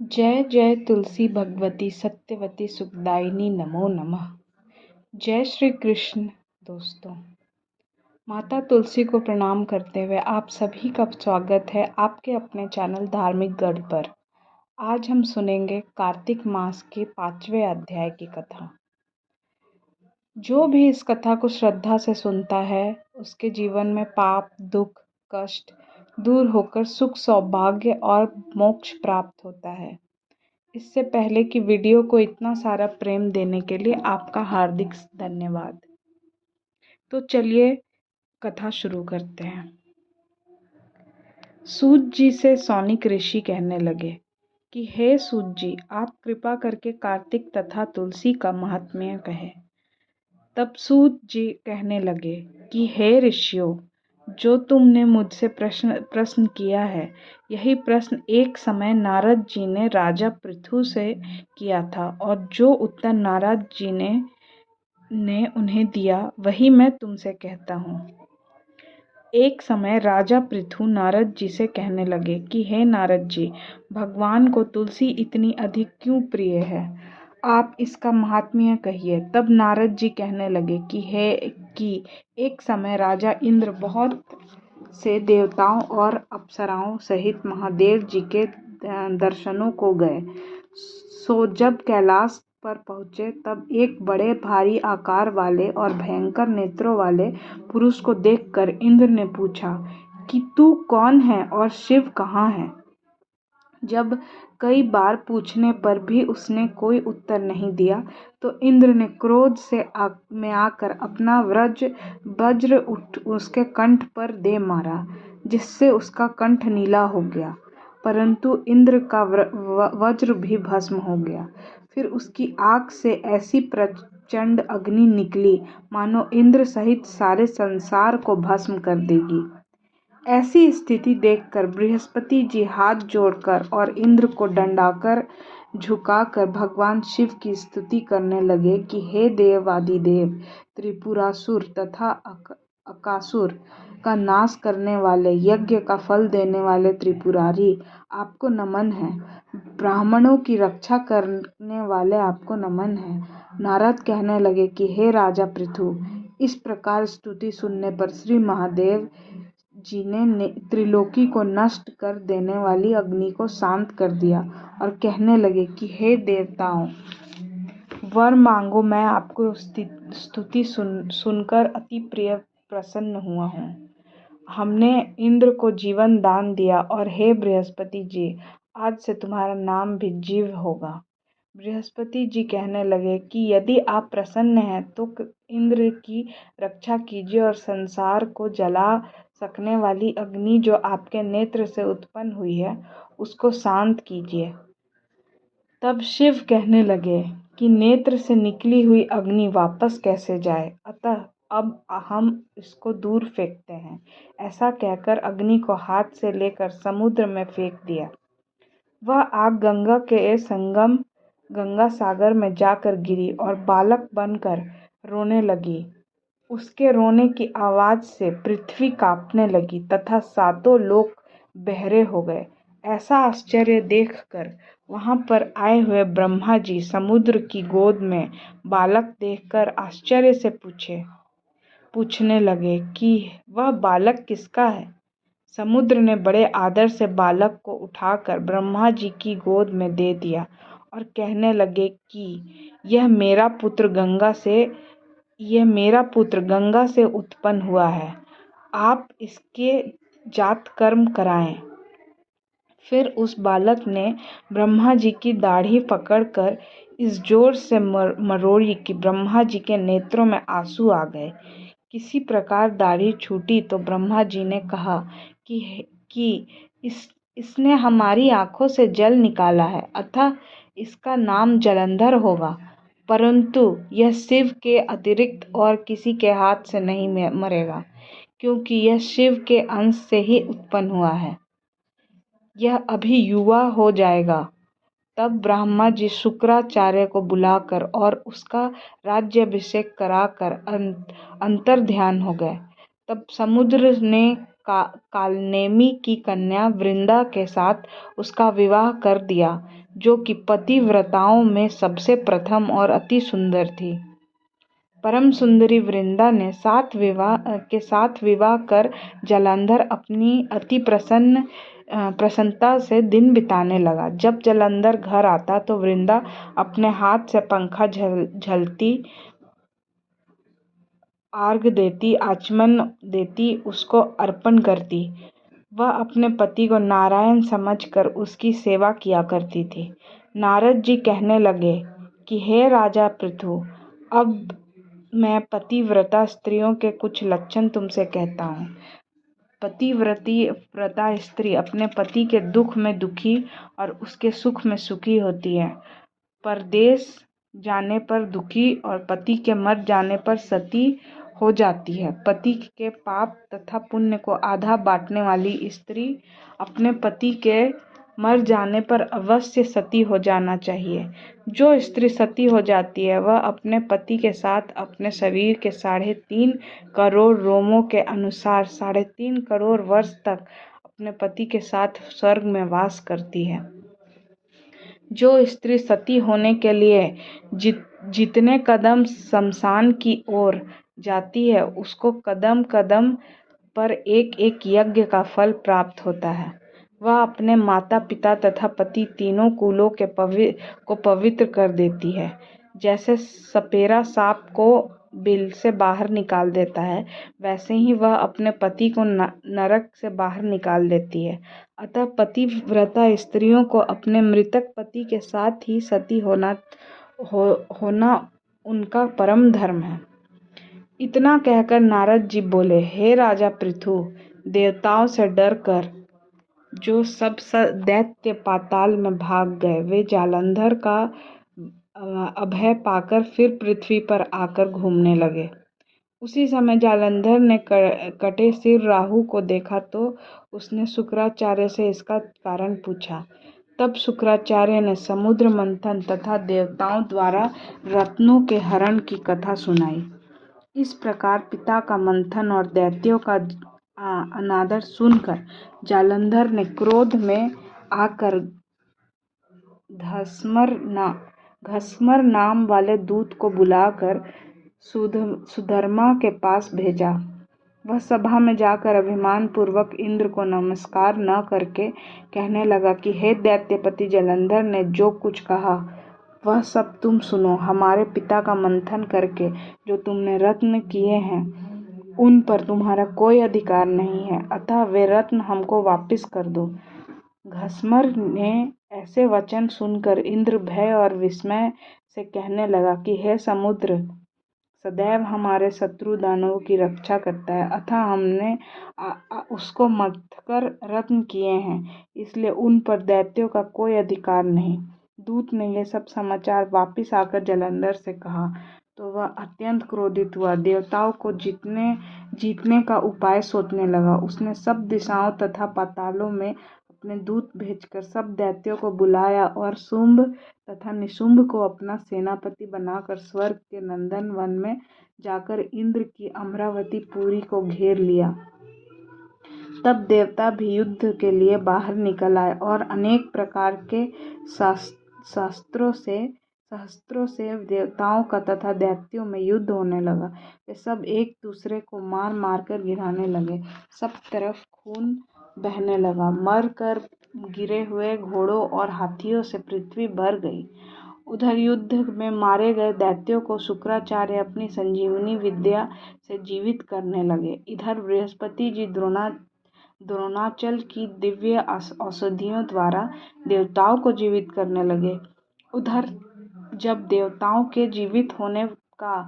जय जय तुलसी भगवती सत्यवती सुखदायिनी नमो नमः। जय श्री कृष्ण। दोस्तों, माता तुलसी को प्रणाम करते हुए आप सभी का स्वागत है आपके अपने चैनल धार्मिक गढ़ पर। आज हम सुनेंगे कार्तिक मास के 5वें अध्याय की कथा। जो भी इस कथा को श्रद्धा से सुनता है उसके जीवन में पाप, दुख, कष्ट दूर होकर सुख, सौभाग्य और मोक्ष प्राप्त होता है। इससे पहले कि वीडियो को इतना सारा प्रेम देने के लिए आपका हार्दिक धन्यवाद। तो चलिए कथा शुरू करते हैं। सूत जी से सौनिक ऋषि कहने लगे कि हे सूत जी, आप कृपा करके कार्तिक तथा तुलसी का महात्म्य कहें। तब सूत जी कहने लगे कि हे ऋषियों, जो तुमने मुझसे प्रश्न किया है, यही प्रश्न एक समय नारद जी ने राजा पृथु से किया था, और जो उत्तर नारद जी ने उन्हें दिया वही मैं तुमसे कहता हूँ। एक समय राजा पृथु नारद जी से कहने लगे कि हे नारद जी, भगवान को तुलसी इतनी अधिक क्यों प्रिय है? आप इसका महात्म्य कहिए। तब नारद जी कहने लगे कि एक समय राजा इंद्र बहुत से देवताओं और अप्सराओं सहित महादेव जी के दर्शनों को गए। सो जब कैलाश पर पहुंचे तब एक बड़े भारी आकार वाले और भयंकर नेत्रों वाले पुरुष को देखकर इंद्र ने पूछा कि तू कौन है और शिव कहाँ है? जब कई बार पूछने पर भी उसने कोई उत्तर नहीं दिया तो इंद्र ने क्रोध में आकर अपना वज्र उसके कंठ पर दे मारा, जिससे उसका कंठ नीला हो गया, परंतु इंद्र का वज्र भी भस्म हो गया। फिर उसकी आँख से ऐसी प्रचंड अग्नि निकली मानो इंद्र सहित सारे संसार को भस्म कर देगी। ऐसी स्थिति देखकर बृहस्पति जी हाथ जोड़कर और इंद्र को दंडाकर झुकाकर भगवान शिव की स्तुति करने लगे कि हे देवादिदेव, त्रिपुरासुर तथा अकासुर का नाश करने वाले, यज्ञ का फल देने वाले त्रिपुरारी, आपको नमन है। ब्राह्मणों की रक्षा करने वाले, आपको नमन है। नारद कहने लगे कि हे राजा पृथु, इस प्रकार स्तुति सुनने पर श्री महादेव जी ने त्रिलोकी को नष्ट कर देने वाली अग्नि को शांत कर दिया और कहने लगे कि हे देवताओं, वर मांगो, मैं आपको स्तुति सुनकर अति प्रिय प्रसन्न हुआ हूँ। हमने इंद्र को जीवन दान दिया और हे बृहस्पति जी, आज से तुम्हारा नाम भी जीव होगा। बृहस्पति जी कहने लगे कि यदि आप प्रसन्न हैं तो इंद्र की रक्षा कीजिए और संसार को जला सकने वाली अग्नि जो आपके नेत्र से उत्पन्न हुई है उसको शांत कीजिए। तब शिव कहने लगे कि नेत्र से निकली हुई अग्नि वापस कैसे जाए, अतः अब हम इसको दूर फेंकते हैं। ऐसा कहकर अग्नि को हाथ से लेकर समुद्र में फेंक दिया। वह आग गंगा के संगम गंगा सागर में जाकर गिरी और बालक बनकर रोने लगी। उसके रोने की आवाज से पृथ्वी कांपने लगी तथा सातों लोक बहरे हो गए। ऐसा आश्चर्य देखकर वहां पर आए हुए ब्रह्मा जी समुद्र की गोद में बालक देखकर आश्चर्य से पूछने लगे कि वह बालक किसका है। समुद्र ने बड़े आदर से बालक को उठाकर ब्रह्मा जी की गोद में दे दिया और कहने लगे कि यह मेरा पुत्र गंगा से उत्पन्न हुआ है, आप इसके जात कर्म कराएं। फिर उस बालक ने ब्रह्मा जी की दाढ़ी पकड़कर इस जोर से मरोड़ी कि ब्रह्मा जी के नेत्रों में आंसू आ गए। किसी प्रकार दाढ़ी छूटी तो ब्रह्मा जी ने कहा कि इसने हमारी आंखों से जल निकाला है, अतः इसका नाम जलंधर होगा, परंतु यह शिव के अतिरिक्त और किसी के हाथ से नहीं मरेगा, क्योंकि यह शिव के अंश से ही उत्पन्न हुआ है। यह अभी युवा हो जाएगा। तब ब्रह्मा जी शुक्राचार्य को बुलाकर और उसका राज्याभिषेक कराकर अंतर्ध्यान हो गए। तब समुद्र ने कालनेमी की कन्या वृंदा के साथ उसका विवाह कर दिया। जो कि पतिव्रताओं में सबसे प्रथम और अति सुंदर थी। परम सुंदरी वृंदा ने साथ विवाह कर जालंधर अपनी अति प्रसन्नता से दिन बिताने लगा। जब जालंधर घर आता तो वृंदा अपने हाथ से पंखा झलती, अर्घ्य देती, आचमन देती, उसको अर्पण करती। वह अपने पति को नारायण समझकर उसकी सेवा किया करती थी। नारद जी कहने लगे कि हे राजा पृथु, अब मैं पतिव्रता स्त्रियों के कुछ लक्षण तुमसे कहता हूँ। पतिव्रता स्त्री अपने पति के दुख में दुखी और उसके सुख में सुखी होती है। परदेश जाने पर दुखी और पति के मर जाने पर सती हो जाती है। पति के पाप तथा पुण्य को आधा बांटने वाली स्त्री अपने पति के मर जाने पर अवश्य सती हो जाना चाहिए। जो स्त्री सती हो जाती है वह अपने पति के साथ अपने शरीर के 3.5 करोड़ रोमों के अनुसार 3.5 करोड़ वर्ष तक अपने पति के साथ स्वर्ग में वास करती है। जो स्त्री सती होने के लिए जितने कदम शमशान की ओर जाती है उसको कदम कदम पर एक एक यज्ञ का फल प्राप्त होता है। वह अपने माता पिता तथा पति तीनों कुलों को पवित्र कर देती है। जैसे सपेरा सांप को बिल से बाहर निकाल देता है, वैसे ही वह अपने पति को नरक से बाहर निकाल देती है। अतः पतिव्रता स्त्रियों को अपने मृतक पति के साथ ही सती होना उनका परम धर्म है। इतना कहकर नारद जी बोले, हे राजा पृथु, देवताओं से डर कर जो सब दैत्य पाताल में भाग गए, वे जालंधर का अभय पाकर फिर पृथ्वी पर आकर घूमने लगे। उसी समय जालंधर ने कटे सिर राहु को देखा तो उसने शुक्राचार्य से इसका कारण पूछा। तब शुक्राचार्य ने समुद्र मंथन तथा देवताओं द्वारा रत्नों के हरण की कथा सुनाई। इस प्रकार पिता का मंथन और दैत्यों का अनादर सुनकर जालंधर ने क्रोध में आकर घसमर नाम वाले दूत को बुलाकर सुधर्मा के पास भेजा। वह सभा में जाकर अभिमान पूर्वक इंद्र को नमस्कार न करके कहने लगा कि हे दैत्यपति जालंधर ने जो कुछ कहा वह सब तुम सुनो। हमारे पिता का मंथन करके जो तुमने रत्न किए हैं उन पर तुम्हारा कोई अधिकार नहीं है, अतः वे रत्न हमको वापस कर दो। घसमर ने ऐसे वचन सुनकर इंद्र भय और विस्मय से कहने लगा कि हे समुद्र सदैव हमारे शत्रु दानवों की रक्षा करता है, अतः हमने उसको मथकर रत्न किए हैं, इसलिए उन पर दैत्यों का कोई अधिकार नहीं। दूत ने यह सब समाचार वापिस आकर जालंधर से कहा तो वह अत्यंत क्रोधित हुआ। देवताओं को जीतने का उपाय सोचने लगा। उसने सब दिशाओं तथा पातालों में अपने दूत भेजकर सब दैत्यों को बुलाया और शुंभ तथा निशुंभ को अपना सेनापति बनाकर स्वर्ग के नंदन वन में जाकर इंद्र की अमरावती पुरी को घेर लिया। तब देवता भी युद्ध के लिए बाहर निकल आए और अनेक प्रकार के शस्त्रों से देवताओं का तथा दैत्यों में युद्ध होने लगा। वे सब एक दूसरे को मार मार कर गिराने लगे। सब तरफ खून बहने लगा। मर कर गिरे हुए घोड़ों और हाथियों से पृथ्वी भर गई। उधर युद्ध में मारे गए दैत्यों को शुक्राचार्य अपनी संजीवनी विद्या से जीवित करने लगे। इधर बृहस्पति जी द्रोणाचल की दिव्य औषधियों द्वारा देवताओं को जीवित करने लगे। उधर जब देवताओं के जीवित होने का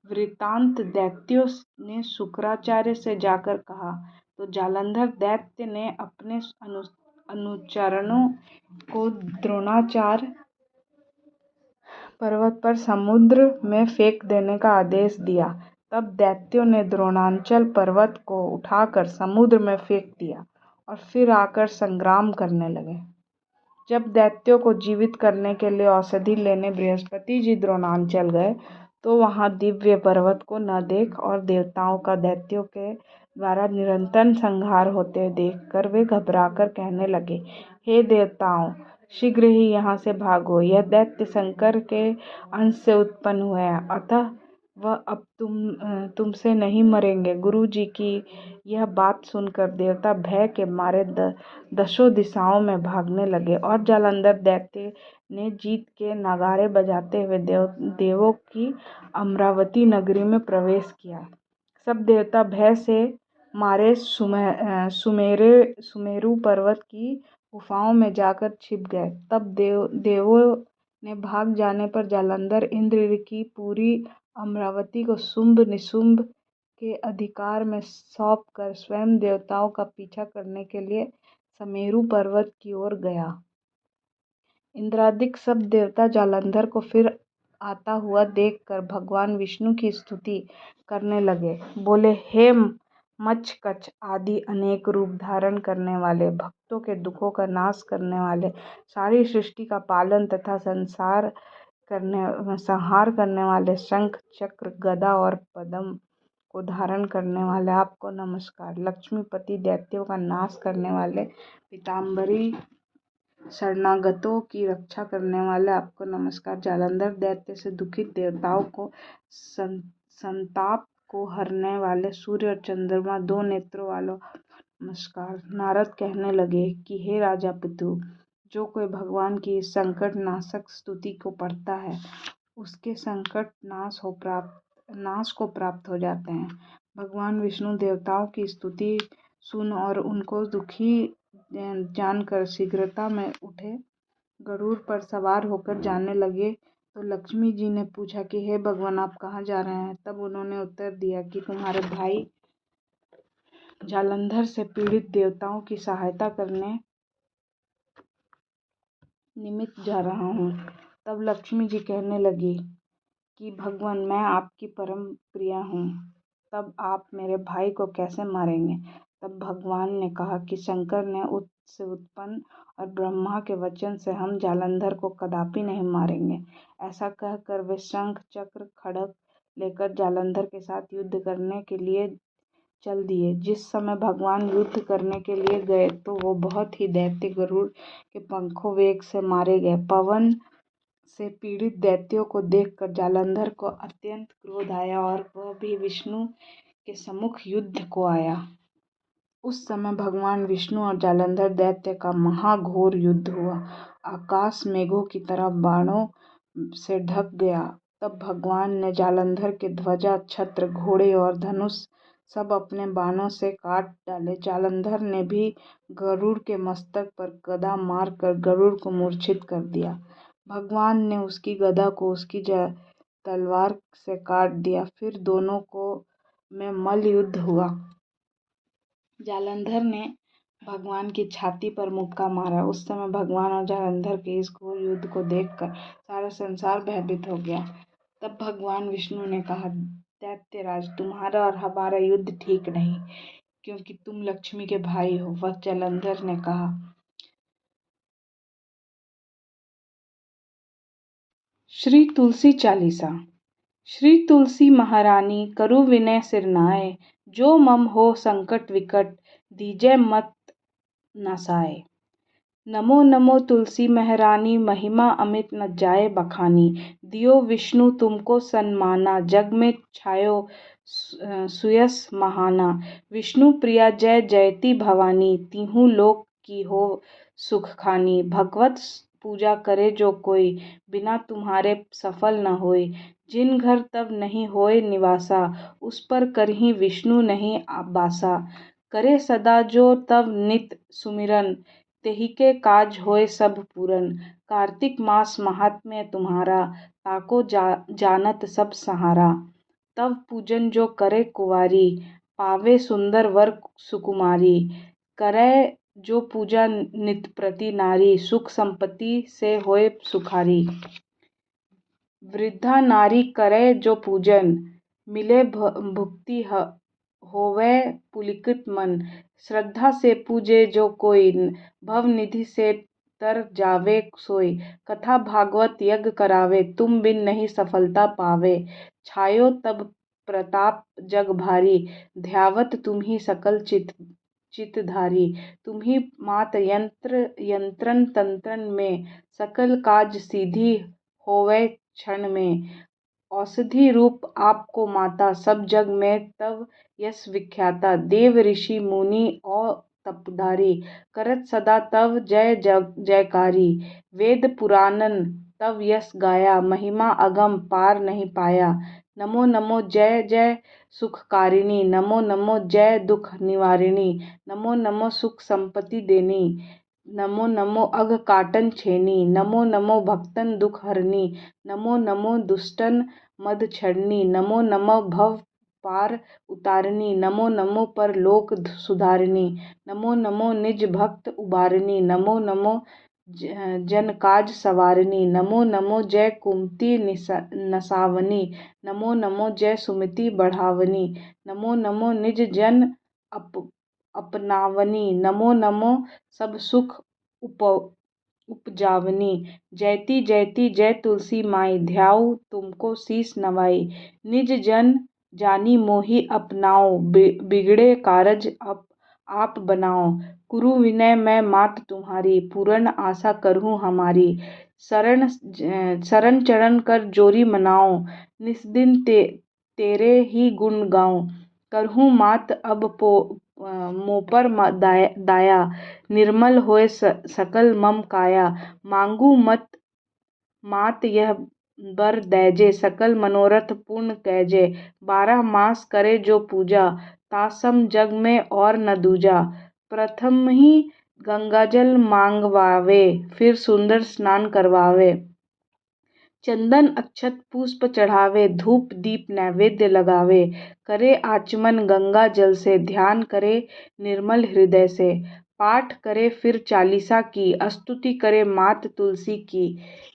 वृत्तांत दैत्यों ने शुक्राचार्य से जाकर कहा तो जालंधर दैत्य ने अपने अनुचरों को द्रोणाचार्य पर्वत पर समुद्र में फेंक देने का आदेश दिया। तब दैत्यों ने द्रोणाचल पर्वत को उठाकर समुद्र में फेंक दिया और फिर आकर संग्राम करने लगे। जब दैत्यों को जीवित करने के लिए औषधि लेने बृहस्पति जी द्रोणाचल गए तो वहां दिव्य पर्वत को न देख और देवताओं का दैत्यों के द्वारा निरंतर संहार होते देखकर वे घबराकर कहने लगे, हे देवताओं, शीघ्र ही यहाँ से भागो। यह दैत्य शंकर के अंश से उत्पन्न हुए हैं, अतः वह अब तुमसे नहीं मरेंगे। गुरु जी की यह बात सुनकर देवता भय के मारे दसों दिशाओं में भागने लगे और जालंधर दैत्य ने जीत के नगाड़े बजाते हुए देवों की अमरावती नगरी में प्रवेश किया। सब देवता भय से मारे सुमेरु पर्वत की गुफाओं में जाकर छिप गए। तब देवों ने भाग जाने पर जालंधर इंद्र की पूरी अमरावती को शुंभ निशुंभ के अधिकार में सौंप कर स्वयं देवताओं का पीछा करने के लिए सुमेरु पर्वत की ओर गया। इंद्रादिक सब देवता जालंधर को फिर आता हुआ देखकर भगवान विष्णु की स्तुति करने लगे। बोले, हे मचकच आदि अनेक रूप धारण करने वाले, भक्तों के दुखों का नाश करने वाले, सारी सृष्टि का पालन तथा संहार करने वाले, शंख चक्र गदा और पद्म को धारण करने वाले आपको नमस्कार। लक्ष्मीपति दैत्यों का नाश करने वाले, पीताम्बरी शरणागतों की रक्षा करने वाले आपको नमस्कार। जालंधर दैत्य से दुखित देवताओं को संताप को हरने वाले, सूर्य और चंद्रमा दो नेत्रों वालों नमस्कार। नारद कहने लगे कि हे राजा पितु, जो कोई भगवान की संकट नाशक स्तुति को पढ़ता है उसके संकट नाश को प्राप्त हो जाते हैं। भगवान विष्णु देवताओं की स्तुति सुन और उनको दुखी जानकर शीघ्रता में उठे गरुड़ पर सवार होकर जाने लगे। तो लक्ष्मी जी ने पूछा कि हे भगवान, आप कहाँ जा रहे हैं? तब उन्होंने उत्तर दिया कि तुम्हारे भाई जालंधर से पीड़ित देवताओं की सहायता करने निमित्त जा रहा हूँ। तब लक्ष्मी जी कहने लगी कि भगवान, मैं आपकी परम प्रिया हूँ, तब आप मेरे भाई को कैसे मारेंगे? तब भगवान ने कहा कि शंकर ने से उत्पन्न और ब्रह्मा के वचन से हम जालंधर को कदापि नहीं मारेंगे। ऐसा कहकर वे शंख चक्र खड्ग लेकर जालंधर के साथ युद्ध करने के लिए चल दिए। जिस समय भगवान युद्ध करने के लिए गए तो वो बहुत ही दैत्य गरुड़ के पंखों वेग से मारे गए। पवन से पीड़ित दैत्यों को देखकर जालंधर को अत्यंत क्रोध आया और वह भी विष्णु के सम्मुख युद्ध को आया। उस समय भगवान विष्णु और जालंधर दैत्य का महाघोर युद्ध हुआ। आकाश मेघों की तरह बाणों से ढक गया। तब भगवान ने जालंधर के ध्वजा, छत्र, घोड़े और धनुष सब अपने बाणों से काट डाले। जालंधर ने भी गरुड़ के मस्तक पर गदा मारकर गरुड़ को मूर्छित कर दिया। भगवान ने उसकी गदा को उसकी तलवार से काट दिया। फिर दोनों में मल्ल युद्ध हुआ। जालंधर ने भगवान की छाती पर मुक्का मारा। उस समय भगवान और जालंधर के इस घोर युद्ध को देखकर सारा संसार भयभीत हो गया। तब भगवान विष्णु ने कहा, दैत्यराज, तुम्हारा और हमारा युद्ध ठीक नहीं, क्योंकि तुम लक्ष्मी के भाई हो। वह जालंधर ने कहा, श्री तुलसी चालीसा। श्री तुलसी महारानी करु विनय सिरनाए, जो मम हो संकट विकट, दीजै मत नासाए। नमो नमो तुलसी महारानी, महिमा अमित न जाए बखानी। दियो विष्णु तुमको सन्माना, जग में छायो सुयस महाना। विष्णु प्रिया जय जयति भवानी, तीहू लोक की हो सुख खानी। भगवत पूजा करे जो कोई, बिना तुम्हारे सफल न होय। जिन घर तब नहीं होय निवासा, उस पर करही विष्णु नहीं बासा। करे सदा जो तब नित सुमिरन, तेहि के काज होय सब पूरन। कार्तिक मास महात्म्य तुम्हारा, ताको जानत सब सहारा। तब पूजन जो करे कुवारी, पावे सुंदर वर सुकुमारी। करे जो पूजा नित प्रति नारी, सुख संपत्ति से होय सुखारी। वृद्धा नारी करे जो पूजन, मिले भुक्ति होवे पुलकित मन। श्रद्धा से पूजे जो कोई, भव निधि से तर जावे सोई। कथा भागवत यज्ञ करावे, तुम बिन नहीं सफलता पावे। छायो तब प्रताप जग भारी, ध्यावत तुम्ही सकल चितधारी। तुम्ही मात यंत्रन तंत्रन में, सकल काज सीधी होवे क्षण में। औषधि रूप आपको माता, सब जग में तव यश विख्याता। देव ऋषि मुनि और तपधारी, करत सदा तव जय जयकारी। वेद पुराणन तव यश गाया, महिमा अगम पार नहीं पाया। नमो नमो जय जय सुखकारिणी, नमो नमो जय दुख निवारिणी। नमो नमो सुख संपत्ति देनी, नमो नमो अघ काटन छेनी। नमो नमो भक्तन दुख हरनी, नमो नमो दुष्टन मद छड़नी। नमो नमो भव पार उतारनी, नमो नमो परलोक सुधारनी। नमो नमो निज भक्त उबारनी, नमो नमो जन काज सवारनी। नमो नमो जय कुमति नसावनी, नमो नमो जय सुमति बढ़ावनी। नमो नमो निज जन अपनावनी, नमो नमो सब सुख उपजावनी। जयति जयति जय तुलसी माई, ध्याऊ तुमको शीस नवाई। निज जन जानी मोहि अपनाओ, बिगड़े कारज आप बनाओ। कुरु विनय मैं मात तुम्हारी, पूर्ण आशा करहूँ हमारी। शरण चरण कर जोरी मनाओ, निस्दिन तेरे ही गुण गाऊं। करहूँ मात अब मोपर दाया, निर्मल होए सकल मम काया। मांगू मत मात यह बर दैजे, सकल मनोरथ पूर्ण कैजे। 12 मास करे जो पूजा, तासम जग में और न दूजा। प्रथम ही गंगाजल मांगवावे, फिर सुंदर स्नान करवावे। चंदन अक्षत पुष्प चढ़ावे, धूप दीप नैवेद्य लगावे। करे आचमन गंगा जल से, ध्यान करे निर्मल हृदय से। पाठ करे फिर चालीसा की, स्तुति करे मात तुलसी की।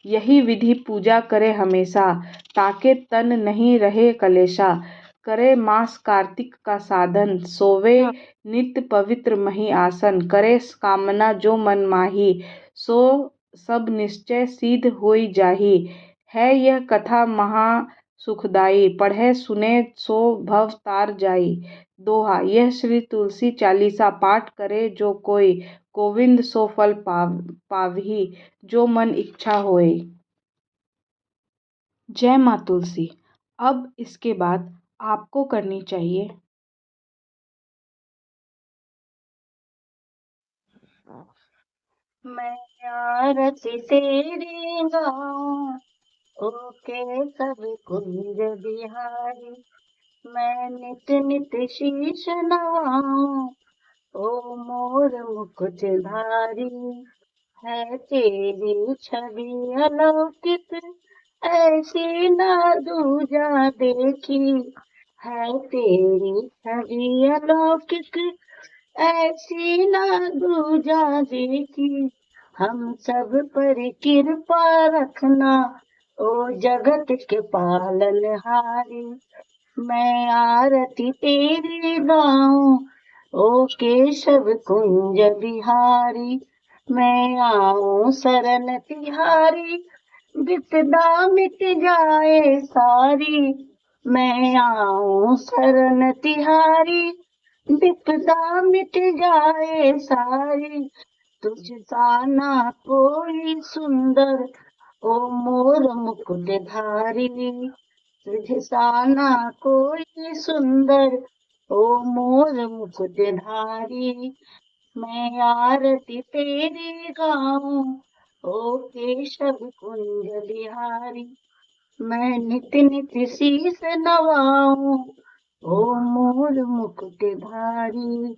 यही विधि पूजा करे हमेशा, ताके तन नहीं रहे कलेशा। करे मास कार्तिक का साधन, सोवे नित्य पवित्र मही आसन। करे कामना जो मन माही, सो सब निश्चय सिद्ध होई जाही। है यह कथा महा सुखदाई, पढ़े सुने सो भव तार जाई। दोहा। यह श्री तुलसी चालीसा पाठ करे जो कोई, गोविंद सो फल पावही जो मन इच्छा होए। जय माँ तुलसी। अब इसके बाद आपको करनी चाहिए मैं आरती तेरी गाऊं, ओके सब कुंज बिहारी। मैं नित नित शीश नवाऊं, ओ मोर मुकुट धारी। है तेरी छवि अलौकिक, ऐसी ना दूजा देखी। है तेरी छवि अलौकिक, ऐसी ना दूजा देखी। हम सब पर कृपा रखना, ओ जगत के पालनहारी। मैं आरती तेरी गाऊं, ओ केशव कुंज बिहारी। मैं आऊं शरण तिहारी, विपदा मिट जाए सारी। मैं आऊं शरण तिहारी, विपदा मिट जाए सारी। तुझ सा ना कोई सुंदर, ओ मोर मुकुट धारी। तुझ सा ना कोई सुंदर, ओ मोर मुकुट धारी। मैं आरती तेरी गाऊं, ओ केशव कुंज बिहारी। मैं नित नित शीस नवाऊं, ओ मोर मुकुट धारी।